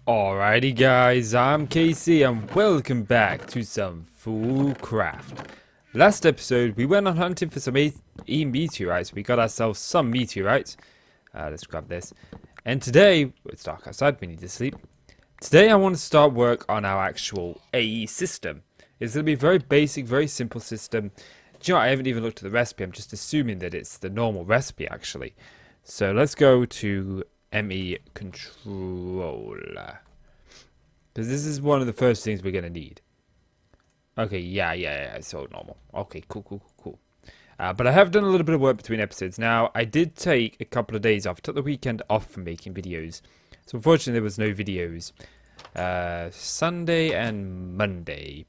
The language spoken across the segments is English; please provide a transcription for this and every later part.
Alrighty guys, I'm Casey and welcome back to some Foolcraft. Last episode we went on hunting for some meteorites. We got ourselves some meteorites. Let's grab this. And today, it's dark outside, we need to sleep. Today I want to start work on our actual AE system. It's going to be a very basic, very simple system. Do you know what? I haven't even looked at the recipe, I'm just assuming that it's the normal recipe actually. So let's go to ME controller, because this is one of the first things we're gonna need. Okay, yeah, it's all normal. Okay, cool. But I have done a little bit of work between episodes. Now, I did take a couple of days off. I took the weekend off from making videos, so unfortunately there was no videos Sunday and Monday.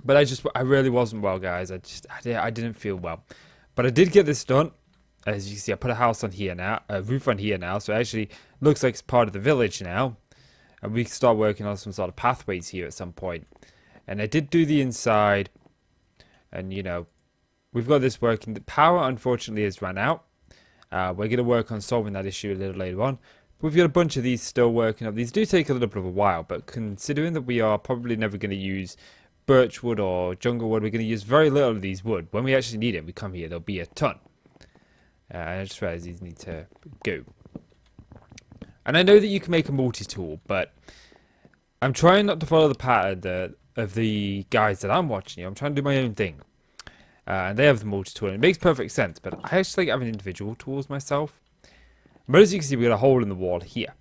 But I really wasn't well, guys. I didn't feel well, but I did get this done. As you can see, I put a house on here now, a roof on here now, so it actually looks like it's part of the village now. And we can start working on some sort of pathways here at some point. And I did do the inside, and you know, we've got this working. The power, unfortunately, has run out. We're going to work on solving that issue a little later on. But we've got a bunch of these still working up. These do take a little bit of a while, but considering that we are probably never going to use birch wood or jungle wood, we're going to use very little of these wood. When we actually need it, we come here, there'll be a ton. I just realized these need to go. And I know that you can make a multi-tool, but I'm trying not to follow the pattern of the guys that I'm watching. You know, I'm trying to do my own thing. And they have the multi-tool, and it makes perfect sense, but I actually like having individual tools myself. But as you can see, we've got a hole in the wall here.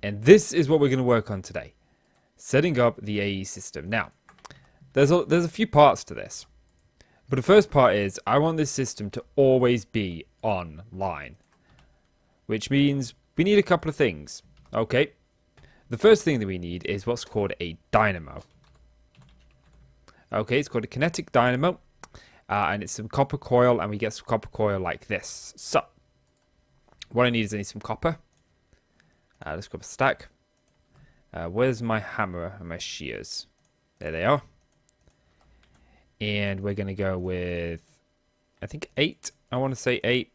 And this is what we're going to work on today. Setting up the AE system. Now, there's a few parts to this. But the first part is, I want this system to always be online. Which means we need a couple of things. Okay. The first thing that we need is what's called a dynamo. Okay, it's called a kinetic dynamo. And it's some copper coil, and we get some copper coil like this. So, what I need is some copper. Let's grab a stack. Where's my hammer and my shears? There they are. And we're going to go with, I think 8. I want to say 8.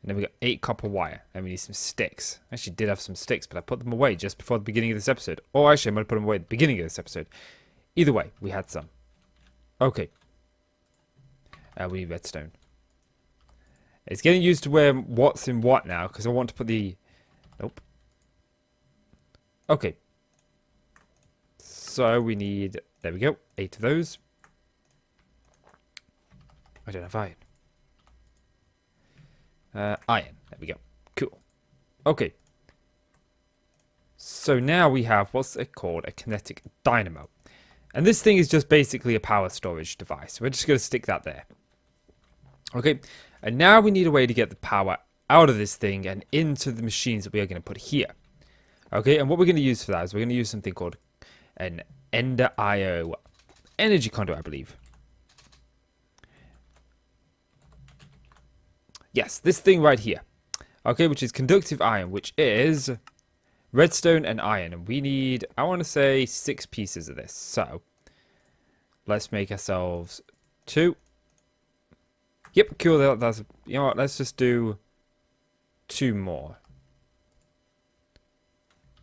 And then we got 8 copper wire. And we need some sticks. I actually did have some sticks, but I put them away just before the beginning of this episode. Or actually, I'm going to put them away at the beginning of this episode. Either way, we had some. Okay. We need redstone. It's getting used to where what's in what now, because I want to put the... Nope. Okay. So we need, there we go, 8 of those. I don't have iron. Iron, there we go. Cool. Okay. So now we have, what's it called? A kinetic dynamo. And this thing is just basically a power storage device. We're just going to stick that there. Okay. And now we need a way to get the power out of this thing and into the machines that we are going to put here. Okay. And what we're going to use for that is we're going to use something called an endeavour energy conduit, I believe. Yes, this thing right here. Okay, which is conductive iron, which is redstone and iron. And we need, I want to say, 6 pieces of this. So, let's make ourselves 2. Yep, cool. That's, you know what, let's just do 2 more.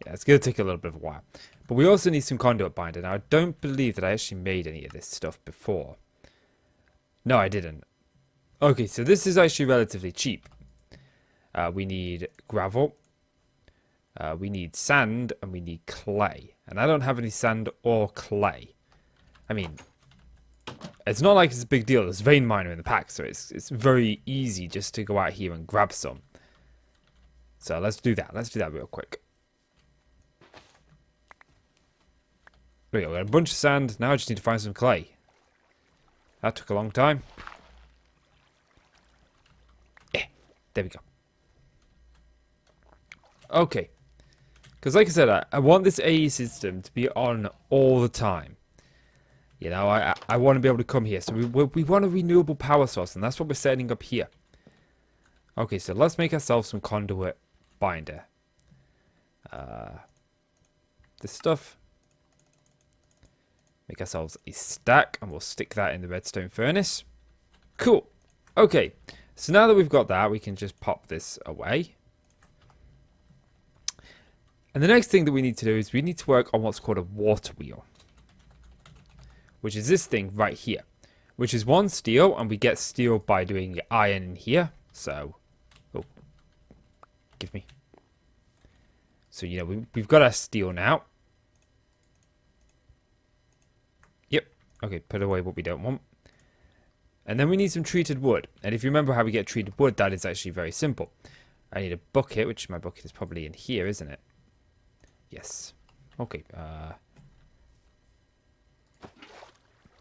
Yeah, it's going to take a little bit of a while. But we also need some conduit binder. Now, I don't believe that I actually made any of this stuff before. No, I didn't. Okay, so this is actually relatively cheap. We need gravel. We need sand. And we need clay. And I don't have any sand or clay. I mean, it's not like it's a big deal. There's vein miner in the pack. So it's very easy just to go out here and grab some. So let's do that. Let's do that real quick. There we go, we got a bunch of sand. Now I just need to find some clay. That took a long time. Yeah, there we go. Okay. Because like I said, I want this AE system to be on all the time. You know, I want to be able to come here. So we want a renewable power source, and that's what we're setting up here. Okay, so let's make ourselves some conduit binder. This stuff. Make ourselves a stack, and we'll stick that in the redstone furnace. Cool. Okay, So now that we've got that, we can just pop this away. And the next thing that we need to do is we need to work on what's called a water wheel, which is this thing right here, which is 1 steel, and we get steel by doing iron in here. So, oh, give me. So, you know, we've got our steel now. Yep. Okay, put away what we don't want. And then we need some treated wood. And if you remember how we get treated wood, that is actually very simple. I need a bucket, which my bucket is probably in here, isn't it? Yes. Okay.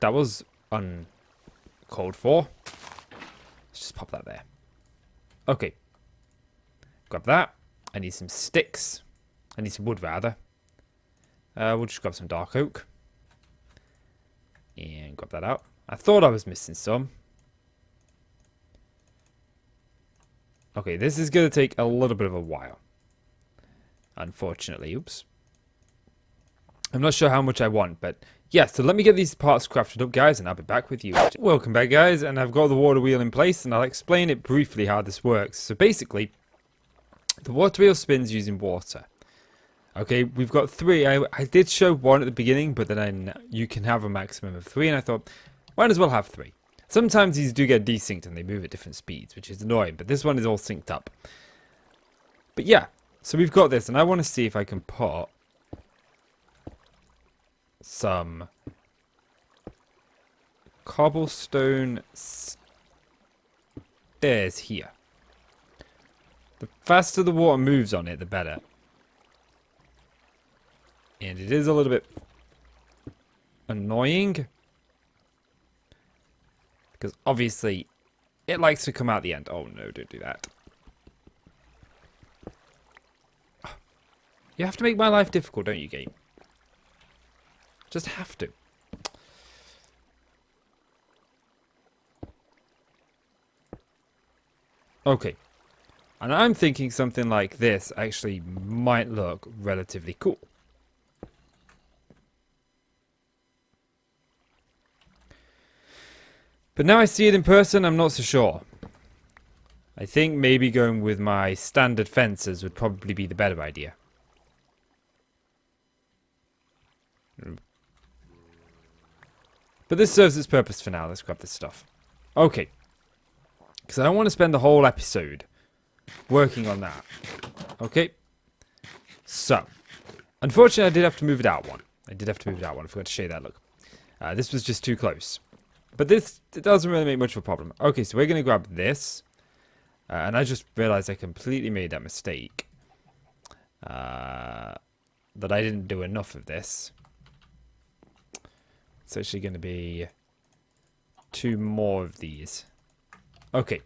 That was uncalled for. Let's just pop that there. Okay. Grab that. I need some sticks. I need some wood, rather. We'll just grab some dark oak. And grab that out. I thought I was missing some. Okay, this is going to take a little bit of a while. Unfortunately. Oops. I'm not sure how much I want, but yeah, so let me get these parts crafted up, guys, and I'll be back with you. Welcome back, guys, and I've got the water wheel in place, and I'll explain it briefly how this works. So basically, the water wheel spins using water. Okay, we've got 3. I did show 1 at the beginning, but then you can have a maximum of 3, and I thought, might as well have 3. Sometimes these do get desynced and they move at different speeds, which is annoying, but this one is all synced up. But yeah, so we've got this, and I want to see if I can put some cobblestone stairs here. The faster the water moves on it, the better. And it is a little bit annoying, because obviously it likes to come out the end. Oh no, don't do that. You have to make my life difficult, don't you, game? Just have to. Okay. And I'm thinking something like this actually might look relatively cool. But now I see it in person, I'm not so sure. I think maybe going with my standard fences would probably be the better idea. But this serves its purpose for now. Let's grab this stuff. Okay. Because I don't want to spend the whole episode working on that. Okay. So. Unfortunately, I did have to move it out one. I forgot to show you that. Look. This was just too close. But this it doesn't really make much of a problem. Okay, so we're going to grab this. And I just realized I completely made that mistake. That I didn't do enough of this. It's actually going to be 2 more of these. Okay.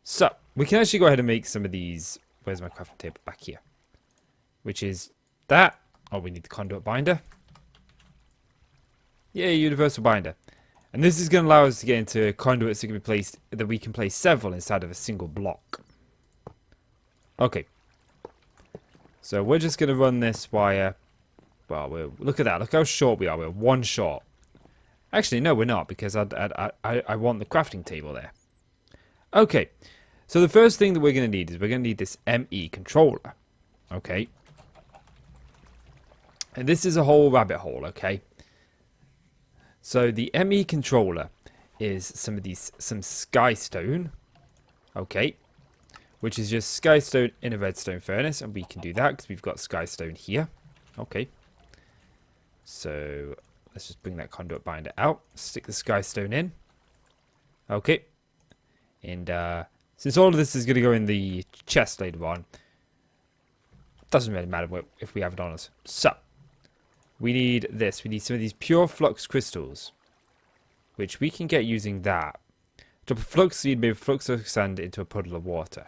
So, we can actually go ahead and make some of these. Where's my crafting table? Back here. Which is that. Oh, we need the conduit binder. Yeah, universal binder. And this is going to allow us to get into conduits that can be placed, that we can place several inside of a single block. Okay. So we're just going to run this wire. Well, look at that. Look how short we are. We're 1 short. Actually, no, we're not, because I want the crafting table there. Okay. So the first thing that we're going to need is we're going to need this ME controller. Okay. And this is a whole rabbit hole, okay? So the ME controller is some skystone. Okay. Which is just skystone in a redstone furnace. And we can do that because we've got skystone here. Okay. So let's just bring that conduit binder out. Stick the skystone in. Okay. And since all of this is going to go in the chest later on, doesn't really matter if we have it on us. So, we need this. We need some of these pure flux crystals, which we can get using that. Drop a flux seed, move flux of sand into a puddle of water.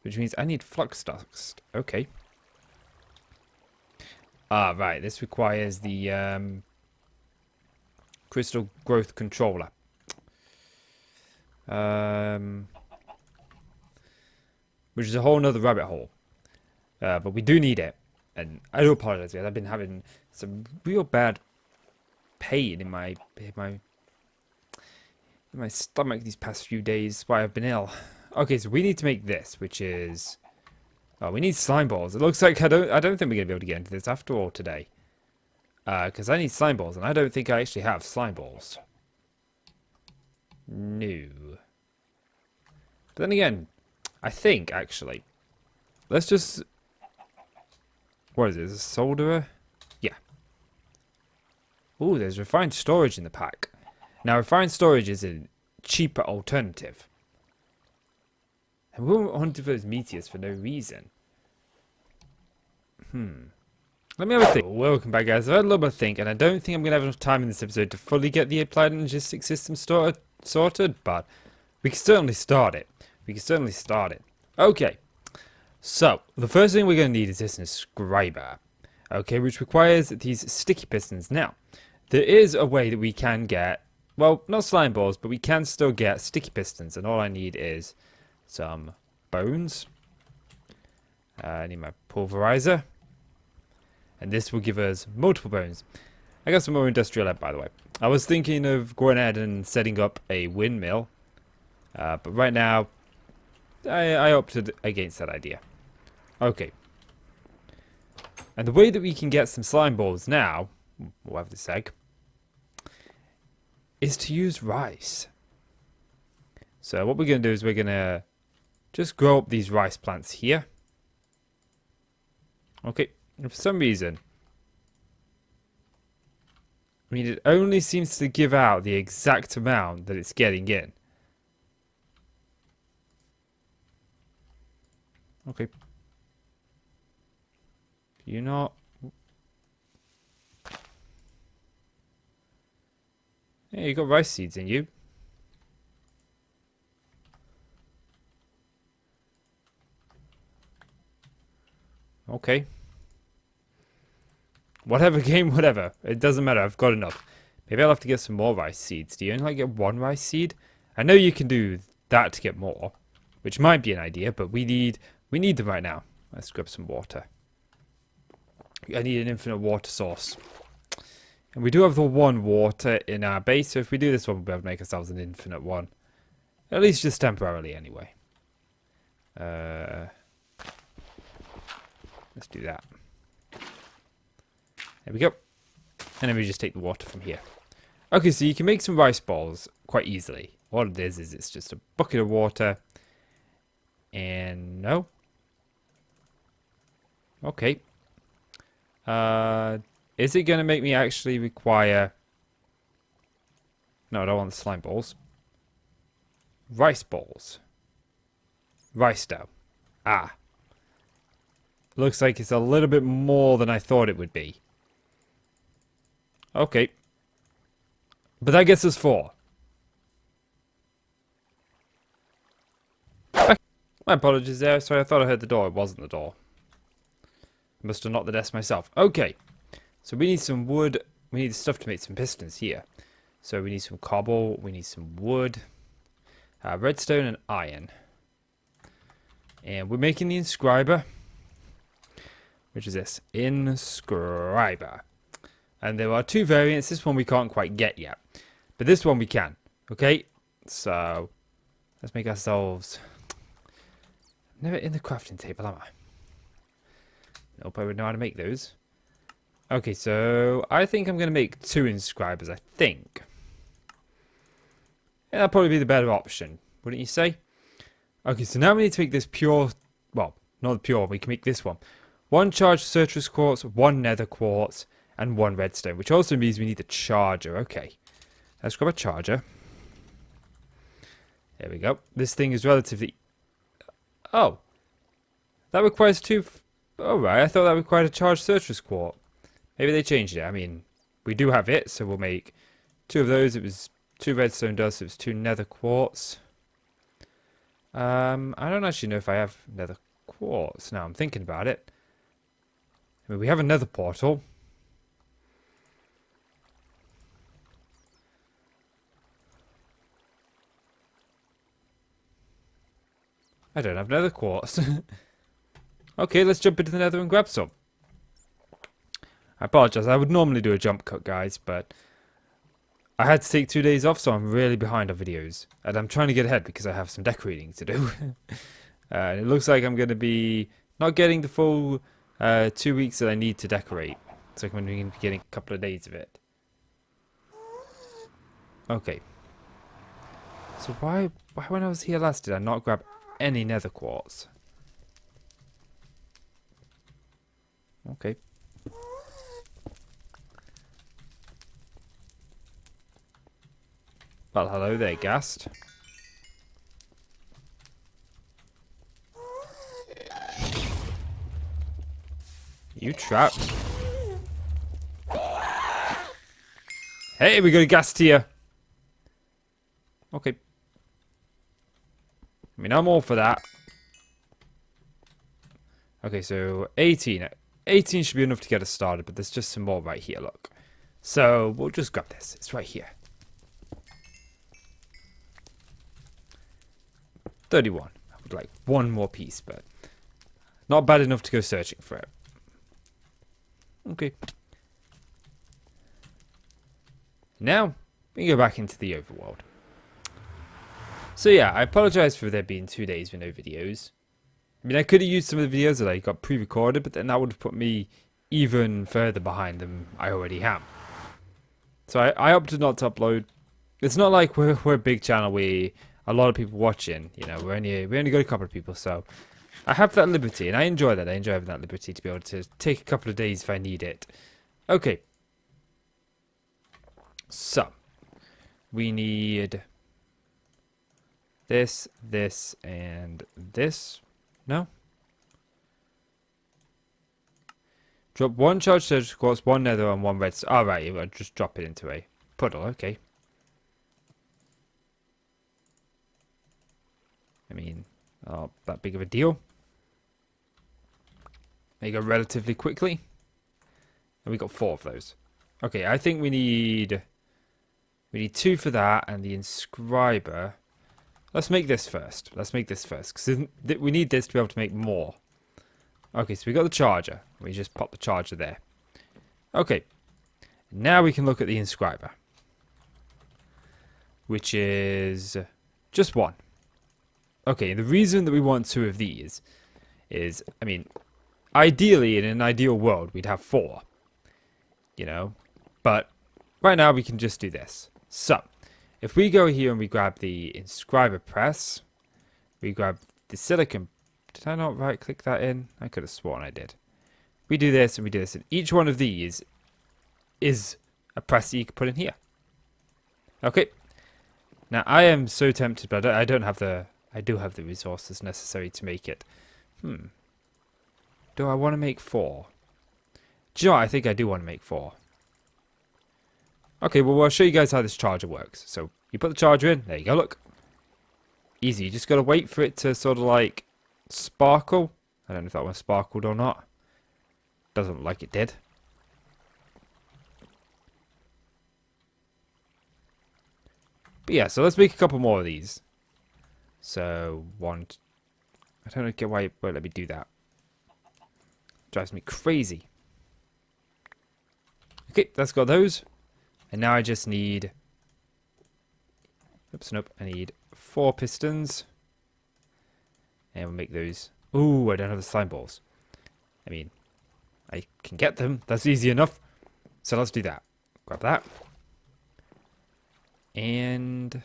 Which means I need flux dust. Okay. Ah, right. This requires the crystal growth controller. Which is a whole nother rabbit hole. But we do need it. And I do apologize, guys. I've been having some real bad pain in my My stomach these past few days, why I've been ill. Okay, so we need to make this, which is... Oh, we need slime balls. It looks like I don't think we're going to be able to get into this after all today. Because I need slime balls, and I don't think I actually have slime balls. No. But then again, I think, actually, let's just... What is it? Is it a solderer? Yeah. Ooh, there's refined storage in the pack. Now, refined storage is a cheaper alternative. And we won't hunt for those meteors for no reason. Let me have a think. Welcome back, guys. I've had a little bit of think, and I don't think I'm going to have enough time in this episode to fully get the applied logistics system sorted, but we can certainly start it. Okay. So, the first thing we're going to need is this inscriber. Okay, which requires these sticky pistons. Now, there is a way that we can get, well, not slime balls, but we can still get sticky pistons, and all I need is some bones. I need my pulverizer. And this will give us multiple bones. I got some more industrial ebb, by the way. I was thinking of going ahead and setting up a windmill. But right now, I opted against that idea. Okay. And the way that we can get some slime balls now, we'll have this egg, is to use rice. So what we're going to do is we're going to just grow up these rice plants here. Okay. And for some reason, I mean, it only seems to give out the exact amount that it's getting in. Okay. You're not... Yeah, you got rice seeds in you. Okay. Whatever game, whatever. It doesn't matter. I've got enough. Maybe I'll have to get some more rice seeds. Do you only get one rice seed? I know you can do that to get more, which might be an idea, but we need them right now. Let's grab some water. I need an infinite water source. And we do have the one water in our base, so if we do this one, we'll be able to make ourselves an infinite one. At least just temporarily, anyway. Let's do that. There we go. And then we just take the water from here. Okay, so you can make some rice balls quite easily. What it is it's just a bucket of water. And no. Okay. Is it going to make me actually require... No, I don't want the slime balls. Rice balls. Rice dough. Ah. Looks like it's a little bit more than I thought it would be. Okay. But that gets us 4. My apologies there. Sorry, I thought I heard the door. It wasn't the door. I must have knocked the desk myself. Okay. So we need some wood. We need stuff to make some pistons here. So we need some cobble. We need some wood. Redstone and iron. And we're making the inscriber. Which is this. Inscriber. And there are 2 variants. This one we can't quite get yet. But this one we can. Okay? So, let's make ourselves... Never in the crafting table, am I? Nope, I would know how to make those. Okay, so I think I'm going to make 2 inscribers, I think. Yeah, that'll probably be the better option, wouldn't you say? Okay, so now we need to make this pure... Well, not the pure, we can make this one. 1 charged citrus quartz, 1 nether quartz, and 1 redstone, which also means we need a charger. Okay, let's grab a charger. There we go. This thing is relatively... Oh, that requires 2... Alright, I thought that required a charged citrus quartz. Maybe they changed it. I mean, we do have it, so we'll make 2 of those. It was 2 redstone dust, it was 2 nether quartz. I don't actually know if I have nether quartz now. I'm thinking about it. I mean, we have a nether portal. I don't have nether quartz. Okay, let's jump into the nether and grab some. I apologize. I would normally do a jump cut, guys, but I had to take 2 days off, so I'm really behind on videos. And I'm trying to get ahead because I have some decorating to do. And it looks like I'm going to be not getting the full 2 weeks that I need to decorate. So I'm going to be getting a couple of days of it. Okay. So why when I was here last did I not grab any nether quartz? Okay. Well, hello there, Ghast. You trapped. Hey, we got a Ghast here. Okay. I mean, I'm all for that. Okay, so 18. 18 should be enough to get us started, but there's just some more right here, look. So, we'll just grab this. It's right here. 31. I would like one more piece, but not bad enough to go searching for it. Okay. Now, we can go back into the overworld. So yeah, I apologize for there being 2 days with no videos. I mean, I could have used some of the videos that I got pre-recorded, but then that would have put me even further behind than I already am. So I opted not to upload. It's not like we're a big channel where a lot of people watching. You know, we only got a couple of people, so I have that liberty, and I enjoy that. I enjoy having that liberty to be able to take a couple of days if I need it. Okay. So we need this, and this. No? Drop one charged surgical quartz, one nether, and one redstone. Oh, right, you just drop it into a puddle. Okay. I mean, not that big of a deal. They go relatively quickly. And we got 4 of those. Okay, I think we need 2 for that, and the inscriber. Let's make this first. Because we need this to be able to make more. Okay, so we got the charger. We just pop the charger there. Okay. Now we can look at the inscriber. Which is just 1. Okay, the reason that we want 2 of these is, I mean, ideally, in an ideal world, we'd have 4. You know? But right now, we can just do this. So, if we go here and we grab the inscriber press, we grab the silicon. Did I not right click that in? I could have sworn I did. We do this and we do this, and each one of these is a press that you can put in here. Okay. Now I am so tempted, but I don't have the. I do have the resources necessary to make it. Do I want to make 4? Do you know what? I think I do want to make 4. Okay, well, I'll show you guys how this charger works. So, you put the charger in. There you go, look. Easy. You just got to wait for it to sort of like sparkle. I don't know if that one sparkled or not. Doesn't look like it did. But yeah, so let's make a couple more of these. So, one. I don't get why it won't let me do that. Drives me crazy. Okay, that's got those. And now I just need... Oops, nope. I need 4 pistons. And we'll make those... Ooh, I don't have the slime balls. I mean, I can get them. That's easy enough. So let's do that. Grab that. And...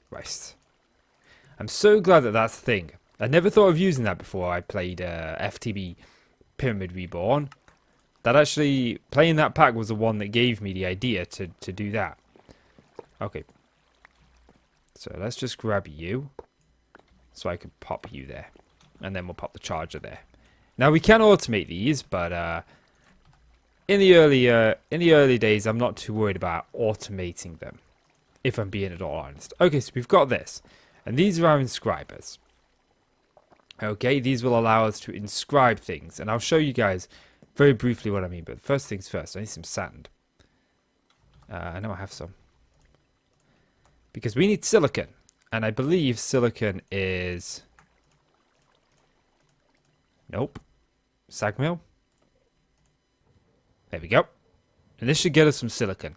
Right. I'm so glad that that's the thing. I never thought of using that before I played FTB Pyramid Reborn. That actually, playing that pack was the one that gave me the idea to do that. Okay. So let's just grab you. So I can pop you there. And then we'll pop the charger there. Now we can automate these, but in the early days, I'm not too worried about automating them. If I'm being at all honest. Okay, so we've got this. And these are our inscribers. Okay, these will allow us to inscribe things. And I'll show you guys very briefly what I mean. But first things first, I need some sand. I know I have some. Because we need silicon. And I believe silicon is... Nope. Sag mill? There we go. And this should get us some silicon.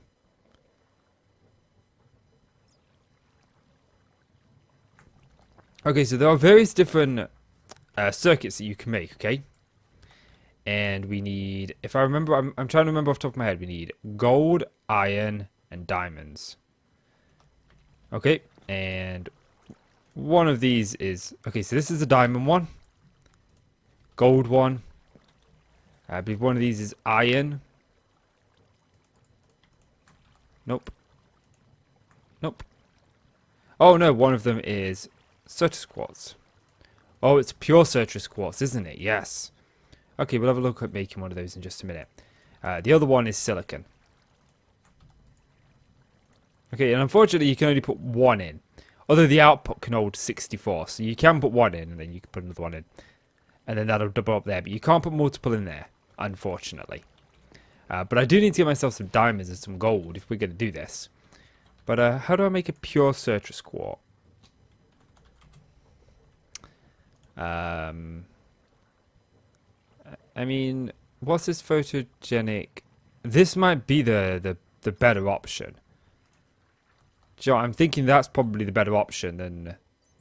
Okay, so there are various different circuits that you can make, okay? And we need, if I remember, I'm trying to remember off the top of my head, we need gold, iron, and diamonds. Okay, and one of these is, okay, so this is a diamond one. Gold one. I believe one of these is iron. Nope. Nope. Oh no, one of them is citrus quartz. Oh, it's pure citrus quartz, isn't it? Yes. Okay, we'll have a look at making one of those in just a minute. The other one is silicon. Okay, and unfortunately you can only put one in. Although the output can hold 64, so you can put one in and then you can put another one in. And then that'll double up there, but you can't put multiple in there, unfortunately. But I do need to get myself some diamonds and some gold if we're going to do this. But how do I make a pure citrus quartz? I mean, what's this photogenic? This might be the better option. Do you know, I'm thinking that's probably the better option than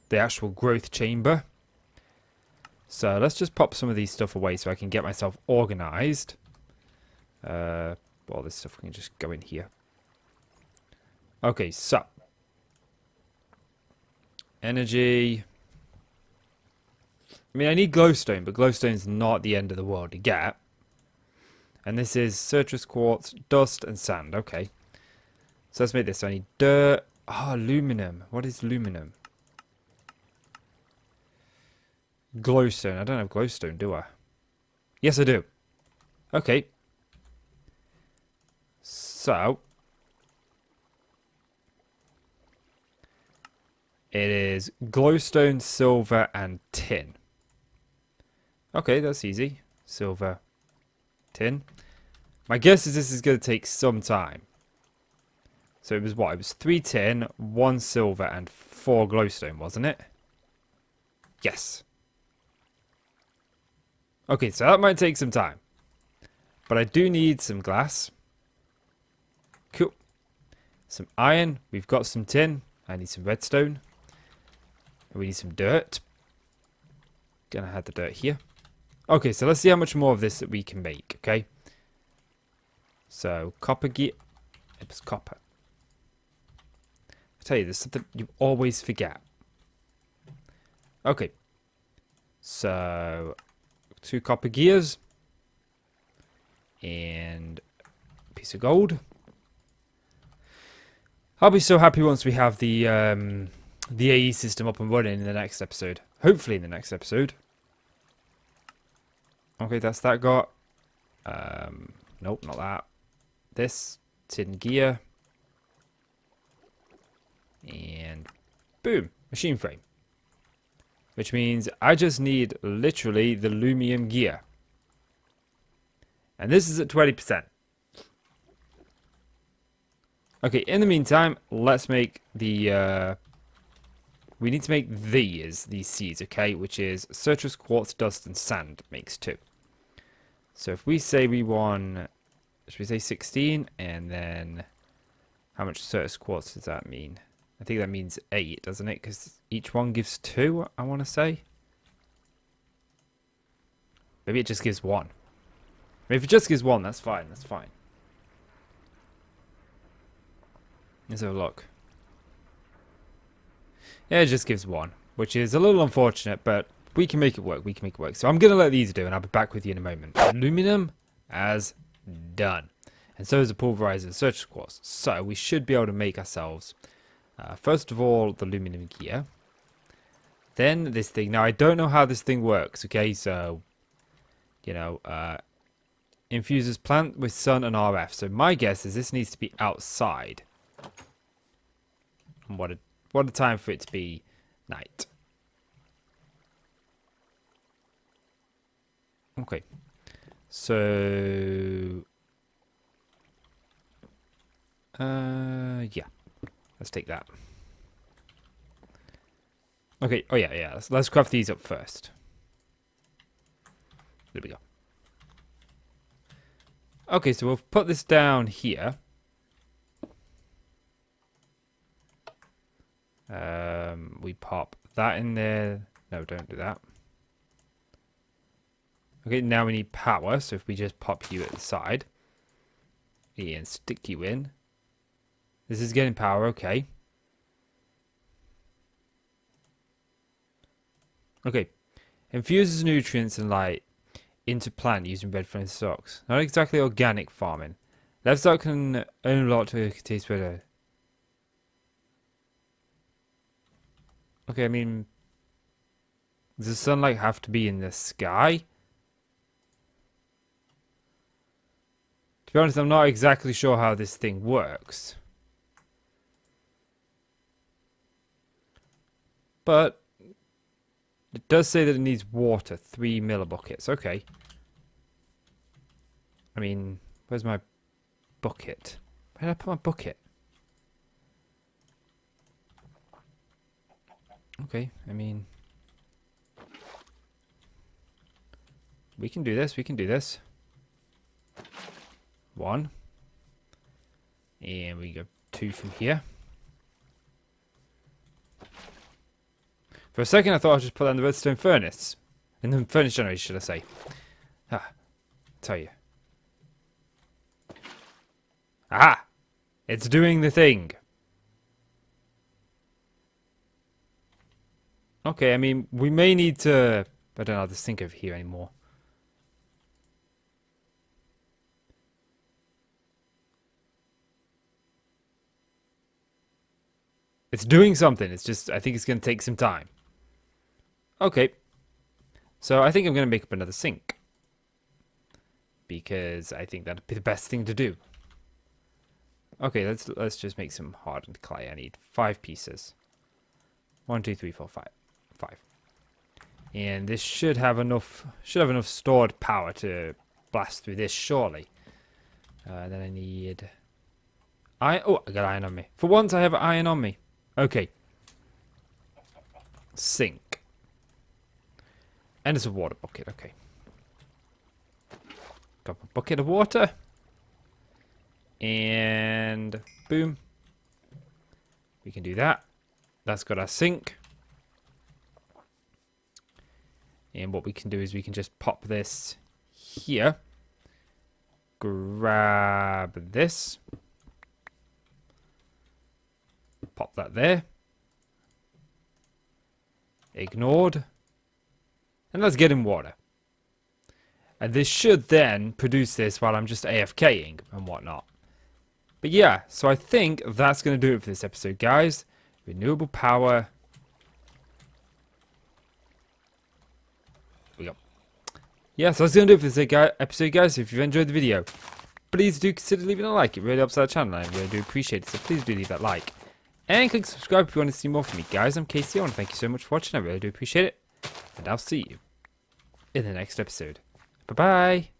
the actual growth chamber. So let's just pop some of these stuff away so I can get myself organized. Well, this stuff can just go in here. Okay, so energy. I mean, I need glowstone, but glowstone's not the end of the world to get. And this is citrus quartz, dust, and sand. Okay. So let's make this. So I need dirt. Ah, aluminum. What is aluminum? Glowstone. I don't have glowstone, do I? Yes, I do. Okay. So it is glowstone, silver, and tin. Okay, that's easy. Silver, tin. My guess is this is going to take some time. So it was what? It was 3 tin, 1 silver, and 4 glowstone, wasn't it? Yes. Okay, so that might take some time. But I do need some glass. Cool. Some iron. We've got some tin. I need some redstone. And we need some dirt. Gonna have the dirt here. Okay, so let's see how much more of this that we can make, okay? So, copper gear. It was copper. I tell you, there's something you always forget. Okay. So, 2 copper gears. And a piece of gold. I'll be so happy once we have the AE system up and running in the next episode. Hopefully in the next episode. Okay, that's that got. Nope, not that. This tin gear. And boom, machine frame. Which means I just need literally the aluminum gear. And this is at 20%. Okay, in the meantime, let's make the... we need to make these seeds, okay? Which is citrus, quartz, dust, and sand makes 2. So if we say we want... Should we say 16? And then... How much citrus quartz does that mean? I think that means 8, doesn't it? Because each one gives 2, I want to say. Maybe it just gives 1. If it just gives 1, that's fine. That's fine. Let's have a look. Yeah, it just gives 1, which is a little unfortunate, but we can make it work. We can make it work. So I'm going to let these do, and I'll be back with you in a moment. Aluminum as done. And so is the pulverizer and citrus quartz. So we should be able to make ourselves, first of all, the aluminum gear. Then this thing. Now, I don't know how this thing works, okay? So, you know, infuses plant with sun and RF. So my guess is this needs to be outside. And what a time for it to be night. Okay. So yeah. Let's take that. Okay, oh yeah. Let's craft these up first. There we go. Okay, so we'll put this down here. We pop that in there. No, don't do that. Okay, now we need power. So if we just pop you at the side and stick you in. This is getting power, okay. Okay. Infuses nutrients and light into plant using red flint stalks. Not exactly organic farming. Livestock can earn a lot to taste better. Okay, I mean, does the sunlight have to be in the sky? To be honest, I'm not exactly sure how this thing works. But it does say that it needs water, 3 millibuckets. Okay. I mean, where's my bucket? Where did I put my bucket? Okay, I mean, we can do this. We can do this. 1. And we go 2 from here. For a second, I thought I'd just put that in the redstone furnace. In the furnace generator, should I say. Ah, tell you. Aha! It's doing the thing. Okay, I mean, we may need to... I don't have this sink over here anymore. It's doing something. It's just, I think it's going to take some time. Okay. So I think I'm going to make up another sink. Because I think that'd be the best thing to do. Okay, let's just make some hardened clay. I need 5 pieces. 1, 2, 3, 4, 5. 5. And this should have enough stored power to blast through this, surely. Then I need iron. Oh, I got iron on me. For once I have iron on me. Okay. Sink. And it's a water bucket, okay. Got a bucket of water. And boom. We can do that. That's got our sink. And what we can do is we can just pop this here. Grab this. Pop that there. Ignored. And let's get in water. And this should then produce this while I'm just AFKing and whatnot. But yeah, so I think that's going to do it for this episode, guys. Renewable power. We go. Yeah, so that's going to do it for this episode, guys. If you've enjoyed the video, please do consider leaving a like. It really helps our channel, and I really do appreciate it. So please do leave that like. And click subscribe if you want to see more from me, guys. I'm Casey. I want to thank you so much for watching. I really do appreciate it. And I'll see you in the next episode. Bye-bye.